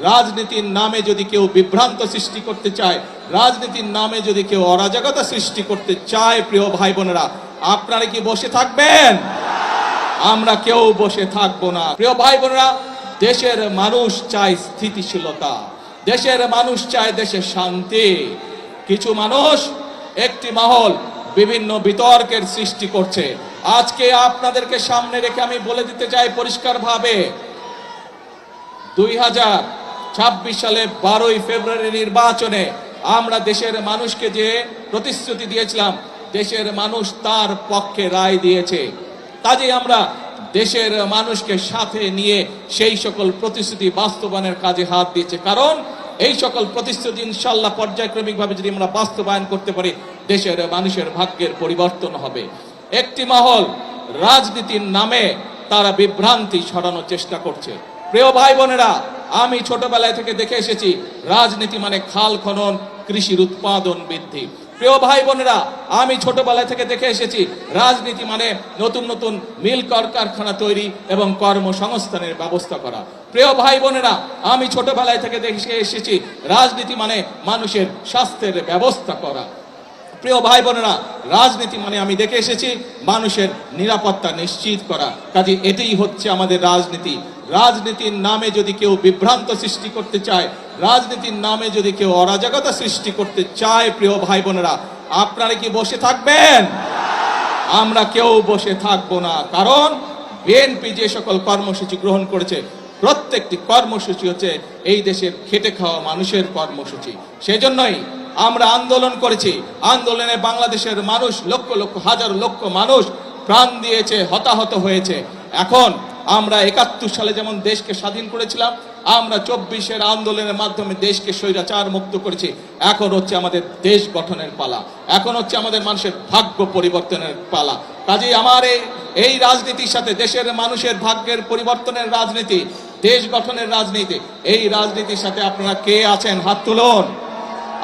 রাজনীতির নামে যদি কেউ বিভ্রান্ত সৃষ্টি করতে চায়, রাজনীতির নামে যদি কেউ অরাজকতা সৃষ্টি করতে চায়, প্রিয় ভাই বোনেরা, আপনারা কি বসে থাকবেন? আমরা কেউ বসে থাকবো না। প্রিয় ভাই বোনেরা, দেশের মানুষ চায় স্থিতিশীলতা, দেশের মানুষ চায় দেশের শান্তি। কিছু মানুষ, একটি মহল বিভিন্ন বিতর্কের সৃষ্টি করছে। আজকে আপনাদেরকে সামনে রেখে আমি বলে দিতে চাই পরিষ্কারভাবে, 2026 সালে 12ই ফেব্রুয়ারি নির্বাচনে আমরা দেশের মানুষকে যে প্রতিশ্রুতি দিয়েছিলাম, দেশের মানুষ তার পক্ষে রায় দিয়েছে। কাজেই আমরা দেশের মানুষকে সাথে নিয়ে সেই সকল প্রতিশ্রুতি বাস্তবায়নের কাজে হাত দিয়েছে। কারণ এই সকল প্রতিশ্রুতি ইনশাআল্লাহ পর্যায়ক্রমিকভাবে যদি আমরা বাস্তবায়ন করতে পারি, দেশের মানুষের ভাগ্যের পরিবর্তন হবে। একটি মহল রাজনীতির নামে তারা বিভ্রান্তি ছড়ানোর চেষ্টা করছে। প্রিয় ভাই বোনেরা, আমি ছোটবেলায় থেকে দেখে এসেছি রাজনীতি মানে খাল খনন, কৃষির উৎপাদন বৃদ্ধি। প্রিয় ভাই বোনেরা, আমি ছোটবেলায় থেকে দেখে এসেছি রাজনীতি মানে নতুন নতুন মিল কারখানা তৈরি এবং কর্মসংস্থানের ব্যবস্থা করা। প্রিয় ভাই বোনেরা, আমি ছোটবেলায় থেকে দেখে এসেছি রাজনীতি মানে মানুষের স্বাস্থ্যের ব্যবস্থা করা। প্রিয় ভাই বোনেরা, রাজনীতি মানে আমি দেখে এসেছি মানুষের নিরাপত্তা নিশ্চিত করা। কাজে এটাই হচ্ছে আমাদের রাজনীতি। রাজনীতির নামে যদি কেউ বিভ্রান্ত সৃষ্টি করতে চায়, রাজনীতির নামে যদি কেউ অরাজকতা সৃষ্টি করতে চায়, প্রিয় ভাই বোনেরা, আপনারা কি বসে থাকবেন? আমরা কেউ বসে থাকবো না। কারণ বিএনপি যে সকল কর্মসূচি গ্রহণ করেছে, প্রত্যেকটি কর্মসূচি হচ্ছে এই দেশের খেটে খাওয়া মানুষের কর্মসূচি। সেজন্যই আমরা আন্দোলন করেছি। আন্দোলনে বাংলাদেশের মানুষ, লক্ষ লক্ষ হাজার লক্ষ মানুষ প্রাণ দিয়েছে, হতাহত হয়েছে। এখন আমরা 71 সালে যেমন দেশকে স্বাধীন করেছিলাম, আমরা 24-এর আন্দোলনের মাধ্যমে দেশকে স্বৈরাচার মুক্ত করেছি। এখন হচ্ছে আমাদের দেশ গঠনের পালা, এখন হচ্ছে আমাদের মানুষের ভাগ্য পরিবর্তনের পালা। কাজেই আমার এই রাজনীতির সাথে দেশের মানুষের ভাগ্যের পরিবর্তনের রাজনীতি, দেশ গঠনের রাজনীতি, এই রাজনীতির সাথে আপনারা কে আছেন? হাত তুলুন।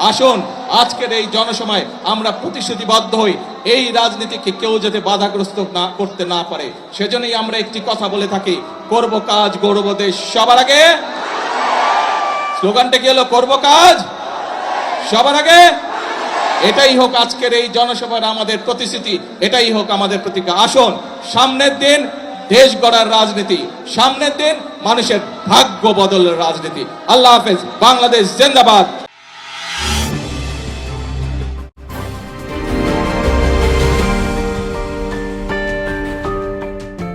আসুন আজকের এই জনসময় আমরা প্রতিশ্রুতিবদ্ধ হই, এই রাজনীতিকে কেউ যাতে বাধাগ্রস্ত না করতে না পারে। সেজন্যই আমরা একটি কথা বলে থাকি, করব কাজ গৌরব দেশ সবার আগে। স্লোগানটা কি হলো? করব কাজ সবার আগে। এটাই হোক আজকের এই জনসভার আমাদের প্রতিশ্রুতি, এটাই হোক আমাদের প্রতিজ্ঞা। আসুন, সামনের দিন দেশ গড়ার রাজনীতি, সামনের দিন মানুষের ভাগ্য বদলের রাজনীতি। আল্লাহ হাফেজ। বাংলাদেশ জিন্দাবাদ।